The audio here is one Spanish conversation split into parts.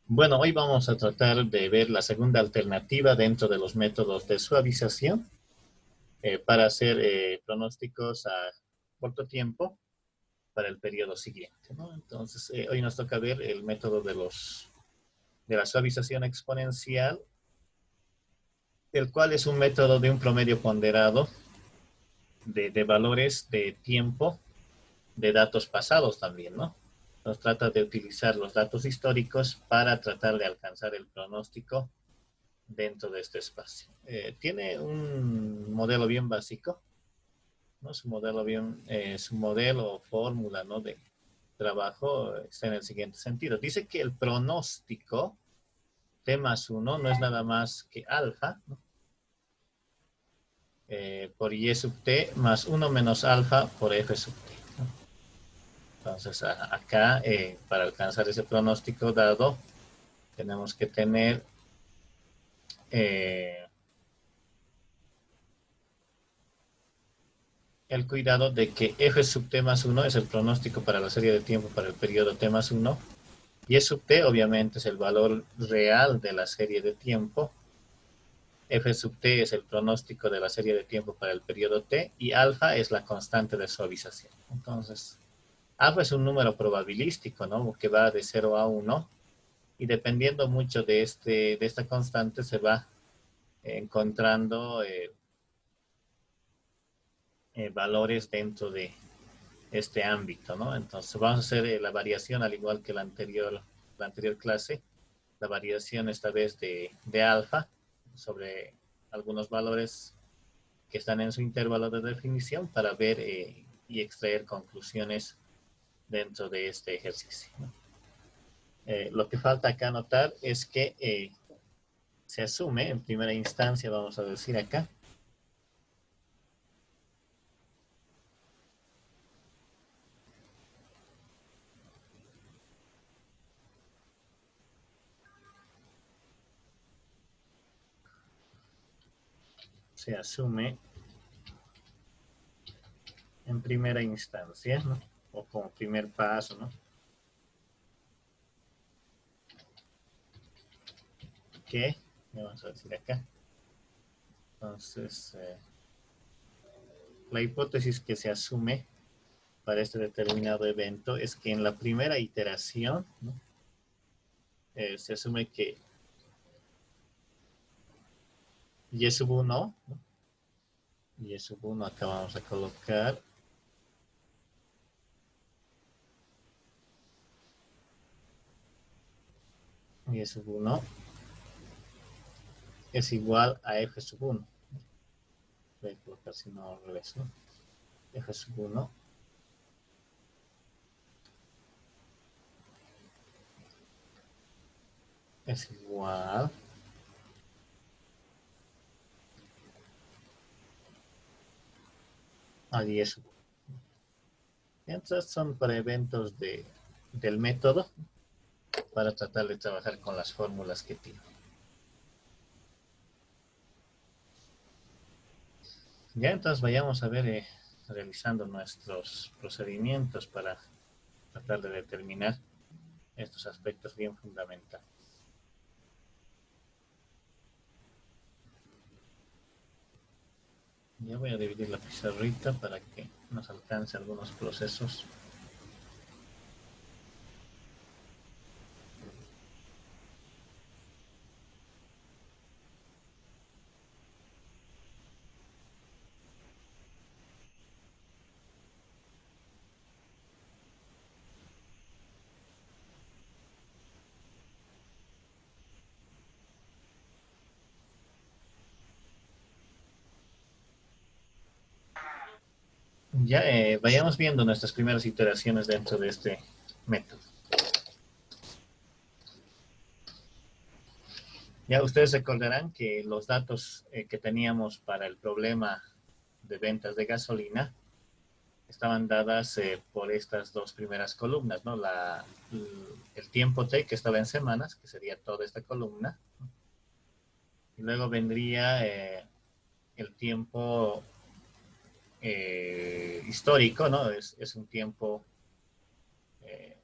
Bueno, hoy vamos a tratar de ver la segunda alternativa dentro de los métodos de suavización para hacer pronósticos a corto tiempo para el periodo siguiente, ¿no? Entonces, hoy nos toca ver el método de la suavización exponencial, el cual es un método de un promedio ponderado de valores de tiempo de datos pasados también, ¿no? Nos trata de utilizar los datos históricos para tratar de alcanzar el pronóstico dentro de este espacio. Tiene un modelo bien básico, ¿no? Su modelo o fórmula, ¿no? de trabajo está en el siguiente sentido. Dice que el pronóstico T más uno no es nada más que alfa, ¿no? Por Y sub T más uno menos alfa por F sub T. ¿No? Entonces, acá, para alcanzar ese pronóstico dado, tenemos que tener eh, el cuidado de que f sub t más uno es el pronóstico para la serie de tiempo para el periodo t más uno y e sub t obviamente es el valor real de la serie de tiempo, f sub t es el pronóstico de la serie de tiempo para el periodo t y alfa es la constante de suavización. Entonces, alfa es un número probabilístico, ¿no? Que va de 0 a 1 y dependiendo mucho de esta constante se va encontrando valores dentro de este ámbito, ¿no? Entonces vamos a hacer la variación al igual que la anterior clase, la variación esta vez de alfa sobre algunos valores que están en su intervalo de definición para ver y extraer conclusiones dentro de este ejercicio, ¿no? Lo que falta acá notar es que se asume en primera instancia, vamos a decir acá, se asume en primera instancia, ¿no? O como primer paso, ¿no? Que, vamos a decir acá, entonces, la hipótesis que se asume para este determinado evento es que en la primera iteración, ¿no? Se asume que y sub 1, ¿no? Y sub 1 acá vamos a colocar y sub 1 es igual a f sub 1. Voy a colocar si no al revés, ¿no? F sub 1 es igual a 10 sub 1. Entonces son para eventos del método para tratar de trabajar con las fórmulas que tiene. Ya entonces vayamos a ver realizando nuestros procedimientos para tratar de determinar estos aspectos bien fundamentales. Ya voy a dividir la pizarrita para que nos alcance algunos procesos. Ya vayamos viendo nuestras primeras iteraciones dentro de este método. Ya ustedes recordarán que los datos que teníamos para el problema de ventas de gasolina estaban dadas por estas dos primeras columnas, ¿no? El tiempo T, que estaba en semanas, que sería toda esta columna, y luego vendría el tiempo histórico, ¿no? Es un tiempo eh,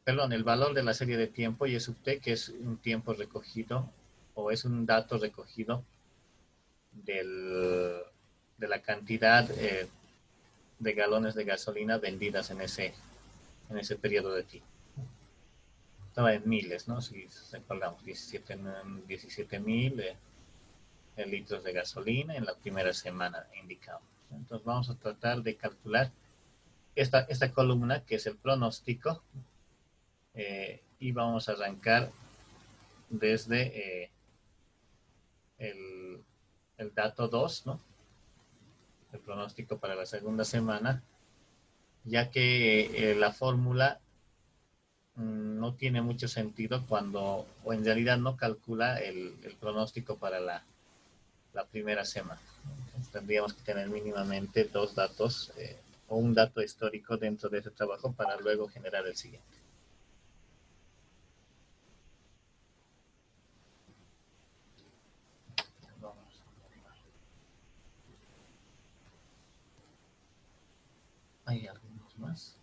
perdón, el valor de la serie de tiempo y sub t, que es un tiempo recogido o es un dato recogido de la cantidad de galones de gasolina vendidas en ese periodo de tiempo. Estaba en miles, ¿no? Si recordamos, 17.000 litros de gasolina en la primera semana indicado. Entonces vamos a tratar de calcular esta columna, que es el pronóstico, y vamos a arrancar desde el dato 2, ¿no? El pronóstico para la segunda semana, ya que la fórmula no tiene mucho sentido cuando, o en realidad no calcula el pronóstico para la primera semana. Entonces, tendríamos que tener mínimamente dos datos o un dato histórico dentro de ese trabajo para luego generar el siguiente. Hay algunos más.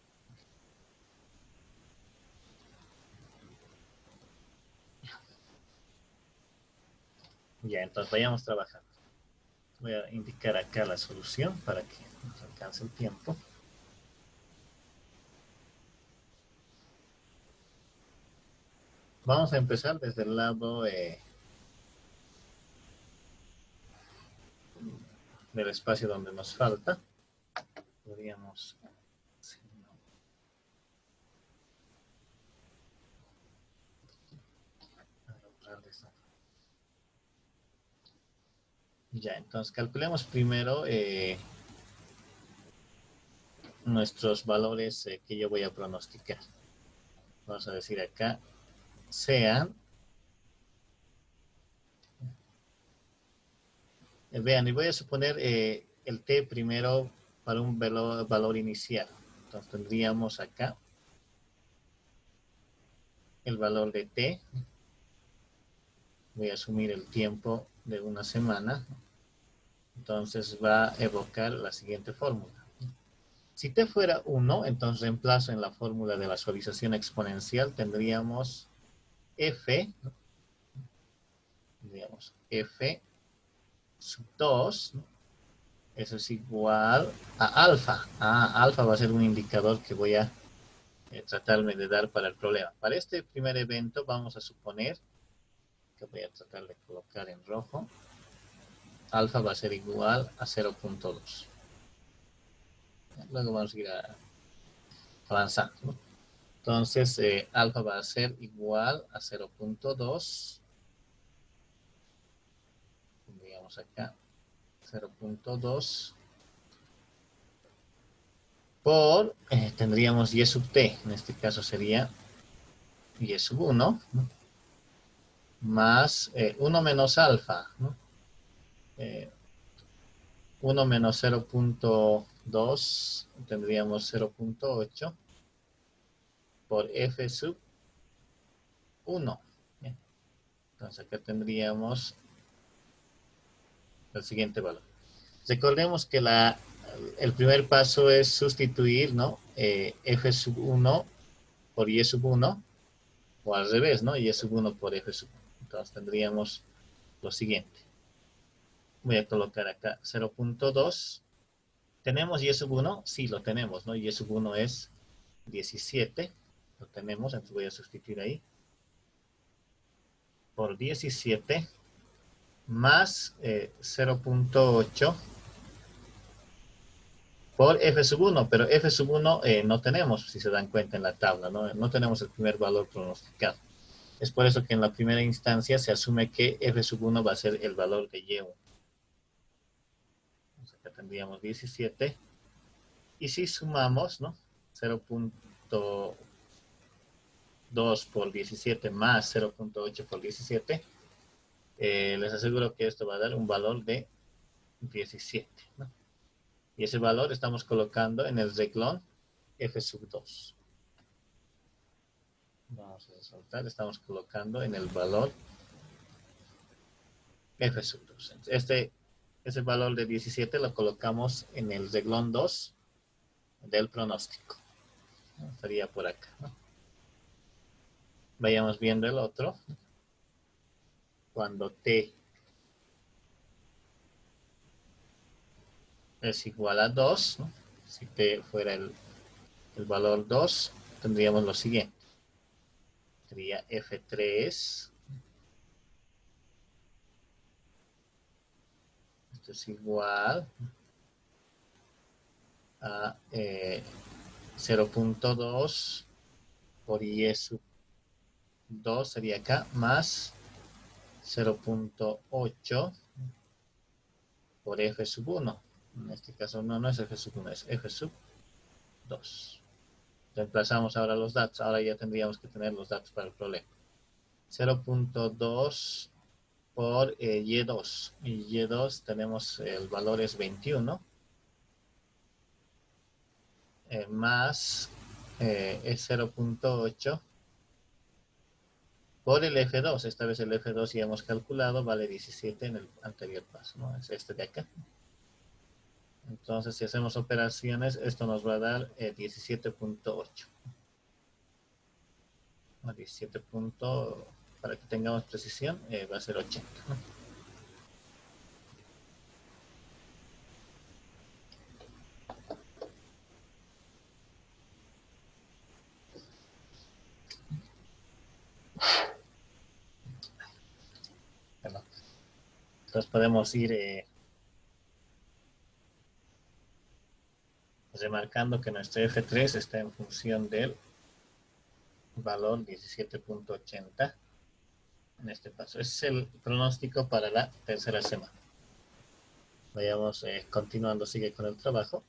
Ya, entonces vayamos trabajando. Voy a indicar acá la solución para que nos alcance el tiempo. Vamos a empezar desde el lado del espacio donde nos falta. Podríamos... Ya, entonces calculemos primero nuestros valores que yo voy a pronosticar. Vamos a decir acá, sean, vean, y voy a suponer el t primero para un valor inicial. Entonces tendríamos acá el valor de t. Voy a asumir el tiempo de una semana. Entonces va a evocar la siguiente fórmula. Si t fuera 1, entonces reemplazo en la fórmula de la suavización exponencial, tendríamos f, ¿no? Tendríamos f sub 2, ¿no? Eso es igual a alfa. Alfa va a ser un indicador que voy a tratarme de dar para el problema. Para este primer evento vamos a suponer que voy a tratar de colocar en rojo. Alfa va a ser igual a 0.2. Luego vamos a ir avanzando, ¿no? Entonces, alfa va a ser igual a 0.2. Tendríamos acá 0.2 por, tendríamos y sub t, en este caso sería y sub 1, ¿no? Más 1 menos alfa, ¿no? 1 menos 0.2, tendríamos 0.8 por f sub 1. ¿Bien? Entonces acá tendríamos el siguiente valor. Recordemos que el primer paso es sustituir, ¿no? F sub 1 por Y sub 1, o al revés, ¿no? Y sub 1 por F sub 1. Entonces tendríamos lo siguiente. Voy a colocar acá 0.2. ¿Tenemos Y sub 1? Sí, lo tenemos, ¿no? Y sub 1 es 17. Lo tenemos, entonces voy a sustituir ahí. Por 17 más 0.8 por F sub 1, pero F sub 1 no tenemos, si se dan cuenta en la tabla, no tenemos el primer valor pronosticado. Es por eso que en la primera instancia se asume que F sub 1 va a ser el valor de Y1. Entonces acá tendríamos 17. Y si sumamos, ¿no? 0.2 por 17 más 0.8 por 17, les aseguro que esto va a dar un valor de 17, ¿no? Y ese valor estamos colocando en el renglón F sub 2. Vamos a resaltar, estamos colocando en el valor F sub 2. Ese valor de 17 lo colocamos en el renglón 2 del pronóstico. Estaría por acá, ¿no? Vayamos viendo el otro. Cuando t es igual a 2, ¿no? Si t fuera el valor 2, tendríamos lo siguiente. Sería f3. Esto es igual a 0.2 por y sub 2 sería acá, más 0.8 por f sub 1. En este caso no es f sub 1, es f sub 2. Reemplazamos ahora los datos. Ahora ya tendríamos que tener los datos para el problema. 0.2 por y2. Y y2 tenemos el valor es 21. Más es 0.8 por el F2. Esta vez el F2 ya hemos calculado, vale 17 en el anterior paso, ¿no? Es este de acá. Entonces, si hacemos operaciones, esto nos va a dar 17.8. 17 para que tengamos precisión, va a ser 80, ¿no? Bueno, entonces podemos ir remarcando que nuestro F3 está en función del valor 17.80 en este paso. Ese es el pronóstico para la tercera semana. Vayamos continuando, sigue con el trabajo.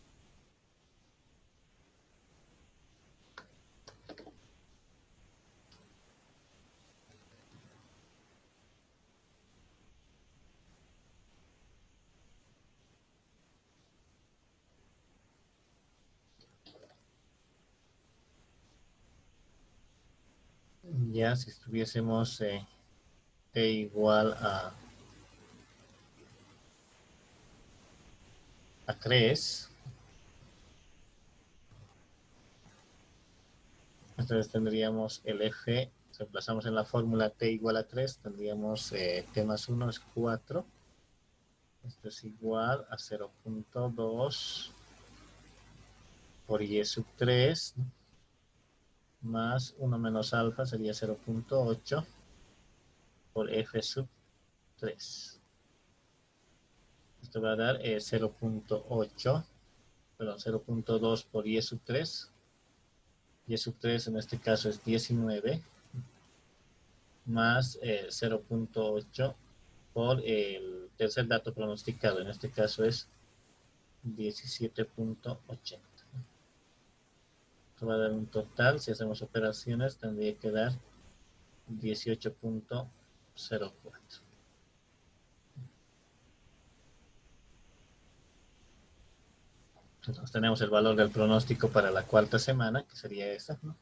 Ya si estuviésemos t igual a 3, entonces tendríamos el f, reemplazamos en la fórmula t igual a 3, tendríamos t más 1 es 4. Esto es igual a 0.2 por y sub 3, ¿no? Más 1 menos alfa sería 0.8 por f sub 3. Esto va a dar 0.8, perdón, 0.2 por y sub 3. Y sub 3 en este caso es 19, más 0.8 por el tercer dato pronosticado. En este caso es 17.80. Esto va a dar un total, si hacemos operaciones, tendría que dar 18.04. Entonces tenemos el valor del pronóstico para la cuarta semana, que sería esa, ¿no?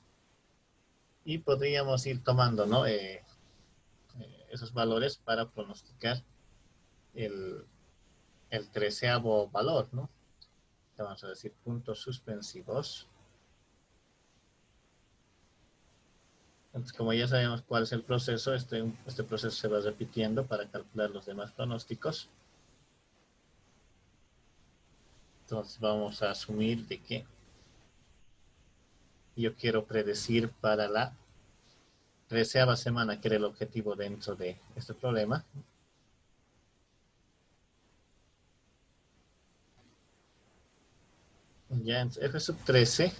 Y podríamos ir tomando, ¿no? Esos valores para pronosticar el 13º valor, ¿no? Vamos a decir puntos suspensivos. Entonces, como ya sabemos cuál es el proceso, este proceso se va repitiendo para calcular los demás pronósticos. Entonces vamos a asumir de que yo quiero predecir para la 13ª semana, que era el objetivo dentro de este problema. Ya en f sub 13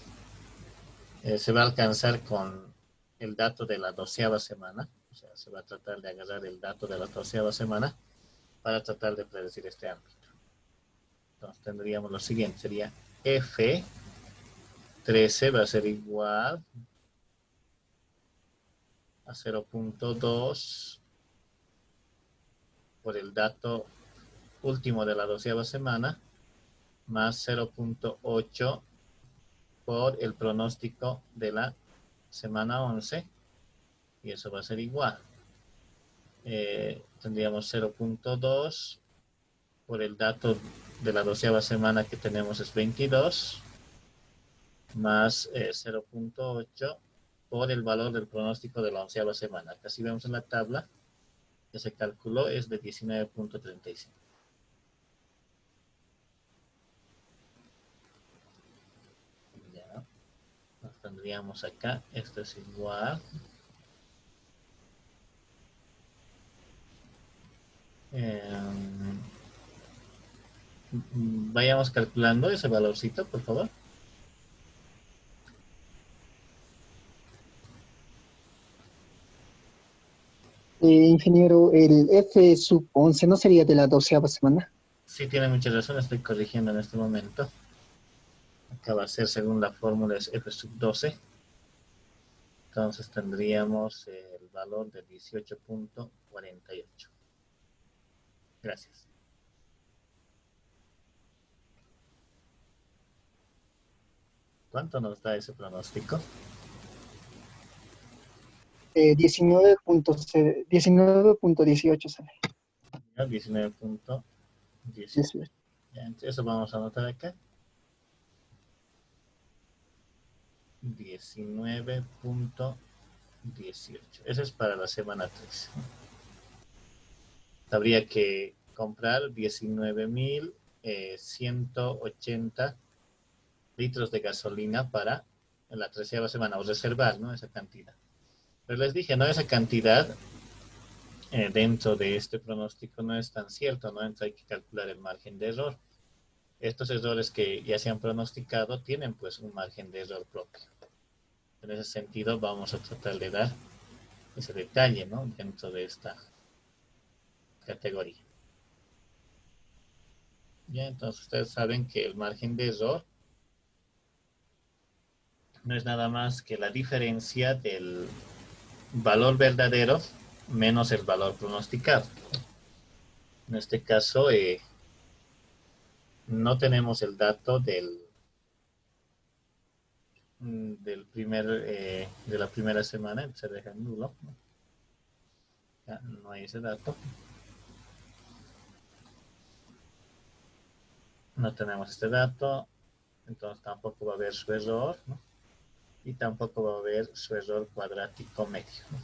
se va a alcanzar con el dato de la 12ª semana. O sea, se va a tratar de agarrar el dato de la 12ª semana para tratar de predecir este ámbito. Entonces tendríamos lo siguiente, sería F13 va a ser igual a 0.2 por el dato último de la 12ª semana, más 0.8 por el pronóstico de la semana 11, y eso va a ser igual. Tendríamos 0.2 por el dato de la 12ª semana que tenemos es 22, más 0.8 por el valor del pronóstico de la 11ª semana. Acá si vemos en la tabla que se calculó es de 19.35. Ya, nos tendríamos acá, esto es igual. Vayamos calculando ese valorcito, por favor. Ingeniero, el F sub 11 no sería de la 12ª semana. Sí, tiene mucha razón, estoy corrigiendo en este momento. Acá va a ser según la fórmula es F sub 12. Entonces tendríamos el valor de 18.48. Gracias. ¿Cuánto nos da ese pronóstico? 19.18 sale. 19.18. 18. Eso vamos a anotar acá. 19.18. Eso es para la semana 3. Habría que comprar 19.180 litros de gasolina para la 13ª semana, o reservar, ¿no? Esa cantidad. Pero les dije, ¿no? Esa cantidad dentro de este pronóstico no es tan cierto, ¿no? Entonces hay que calcular el margen de error. Estos errores que ya se han pronosticado tienen pues un margen de error propio. En ese sentido vamos a tratar de dar ese detalle, ¿no? Dentro de esta categoría. Ya, entonces ustedes saben que el margen de error no es nada más que la diferencia del valor verdadero menos el valor pronosticado. En este caso, no tenemos el dato de la primera semana, se deja en nulo. Ya, no hay ese dato. No tenemos este dato, entonces tampoco va a haber su error, ¿no? Y tampoco va a haber su error cuadrático medio, ¿no?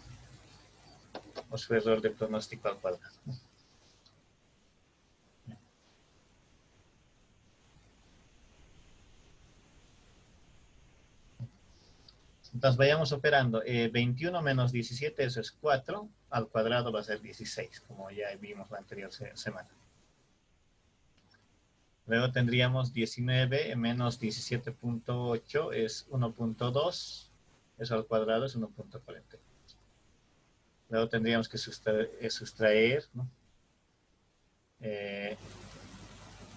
O su error de pronóstico al cuadrado, ¿no? Entonces vayamos operando. 21 menos 17, eso es 4. Al cuadrado va a ser 16, como ya vimos la anterior semana. Luego tendríamos 19 menos 17.8 es 1.2. Eso al cuadrado es 1.40. Luego tendríamos que sustraer, ¿no?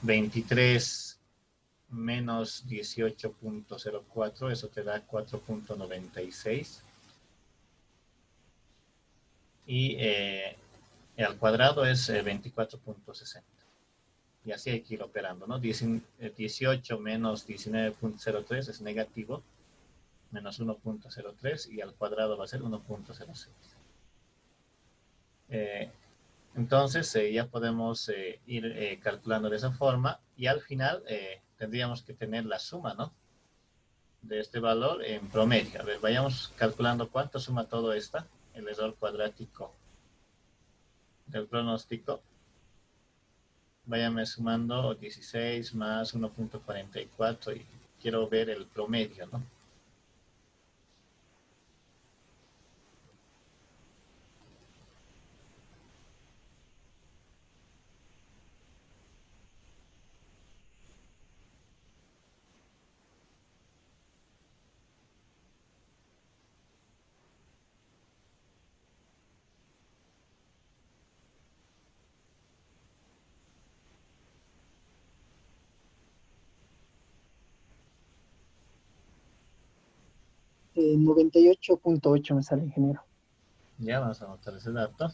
23 menos 18.04, eso te da 4.96. Y al cuadrado es 24.60. Y así hay que ir operando, ¿no? 18 menos 19.03 es negativo, menos 1.03, y al cuadrado va a ser 1.06. Entonces ya podemos ir calculando de esa forma, y al final tendríamos que tener la suma, ¿no? De este valor en promedio. A ver, vayamos calculando cuánto suma todo esto, el error cuadrático del pronóstico. Váyame sumando 16 más 1.44 y quiero ver el promedio, ¿no? Eh, 98.8 me sale, ingeniero. Ya vamos a anotar ese dato.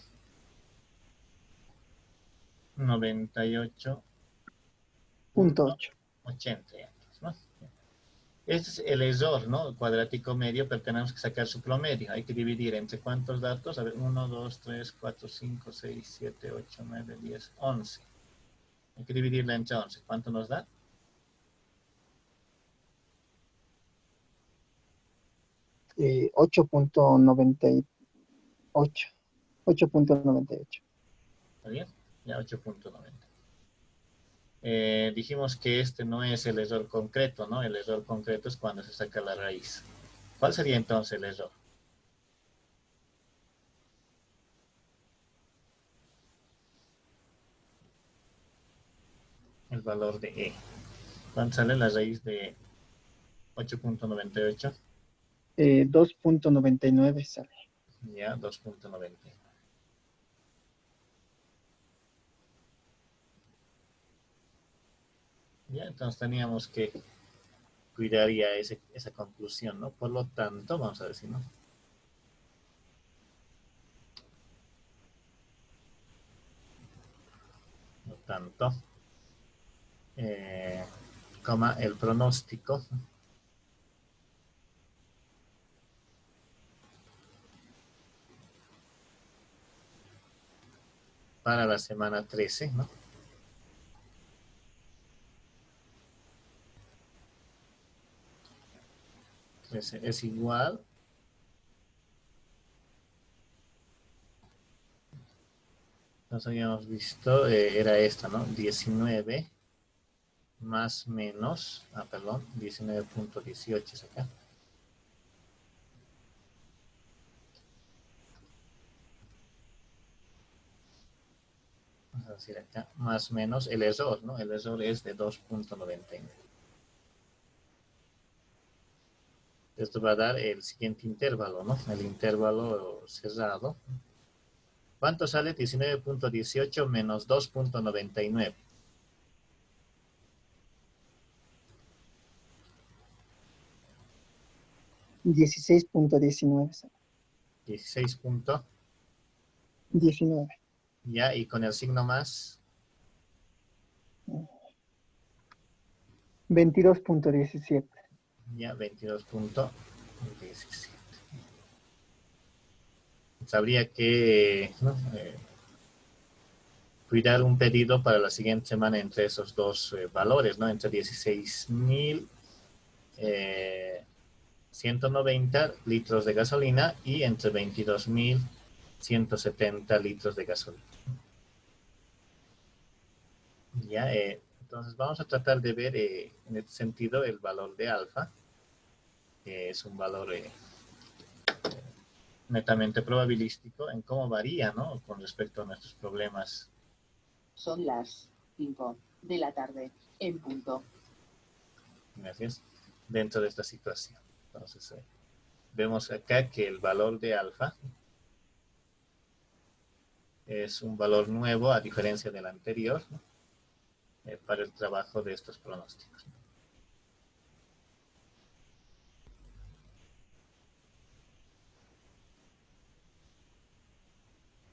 98.80, Punto 8. ¿no? Este es el error, ¿no? Cuadrático medio, pero tenemos que sacar su promedio. Hay que dividir entre cuántos datos. A ver, 1, 2, 3, 4, 5, 6, 7, 8, 9, 10, 11. Hay que dividirla entre 11. ¿Cuánto nos da? 8.98. 8.98. ¿Está bien? Ya 8.90. Dijimos que este no es el error concreto, ¿no? El error concreto es cuando se saca la raíz. ¿Cuál sería entonces el error? El valor de E. ¿Cuánto sale la raíz de 8.98? 2.99 sale. Ya, 2.90. Ya, entonces teníamos que cuidar ya esa conclusión, ¿no? Por lo tanto, vamos a decir, ¿no? Por lo tanto, eh, coma, el pronóstico para la semana 13, ¿no? Es igual, nos habíamos visto, era esta, ¿no? 19 más menos, perdón, 19.18 es acá. Vamos a decir acá, más menos el error, ¿no? El error es de 2.99. Esto va a dar el siguiente intervalo, ¿no? El intervalo cerrado. ¿Cuánto sale? 19.18 menos 2.99. 16.19 sale. 16 punto, 19. ya, y con el signo más, 22.17. ya, 22.17. Habría que, ¿no? Cuidar un pedido para la siguiente semana entre esos dos valores, ¿no? Entre 16.190 litros de gasolina y entre 22.170 litros de gasolina. Ya, entonces vamos a tratar de ver en este sentido el valor de alfa, que es un valor netamente probabilístico en cómo varía, ¿no? Con respecto a nuestros problemas. Son las 5 de la tarde en punto. Gracias. Dentro de esta situación. Entonces, vemos acá que el valor de alfa es un valor nuevo a diferencia del anterior, ¿no? Para el trabajo de estos pronósticos.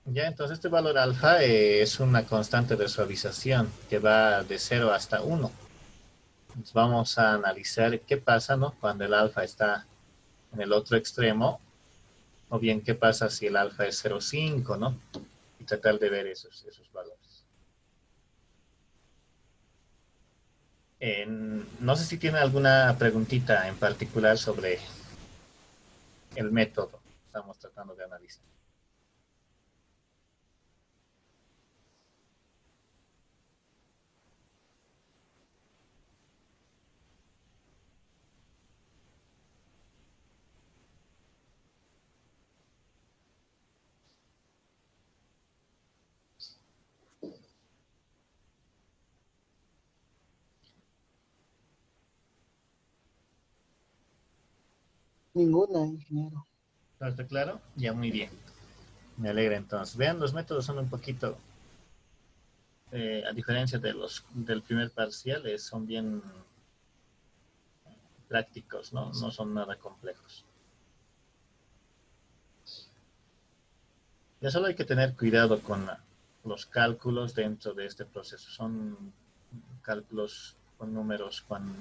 Ya, entonces este valor alfa es una constante de suavización que va de 0 hasta 1. Entonces vamos a analizar qué pasa, ¿no? Cuando el alfa está en el otro extremo, o bien qué pasa si el alfa es 0,5, ¿no? Y tratar de ver esos valores. No sé si tiene alguna preguntita en particular sobre el método que estamos tratando de analizar. Ninguna, ingeniero. ¿Está claro? Ya, muy bien. Me alegra entonces. Vean, los métodos son un poquito, a diferencia de del primer parcial, son bien prácticos, ¿no? No son nada complejos. Ya solo hay que tener cuidado con los cálculos dentro de este proceso. Son cálculos con números con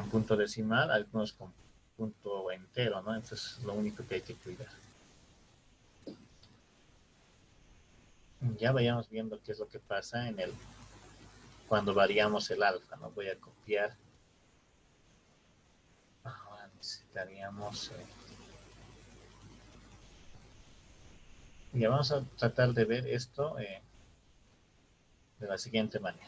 punto decimal, algunos con punto entero, ¿no? Entonces, lo único que hay que cuidar. Ya vayamos viendo qué es lo que pasa cuando variamos el alfa, ¿no? Voy a copiar. Ahora dice. necesitaríamos... ya vamos a tratar de ver esto de la siguiente manera.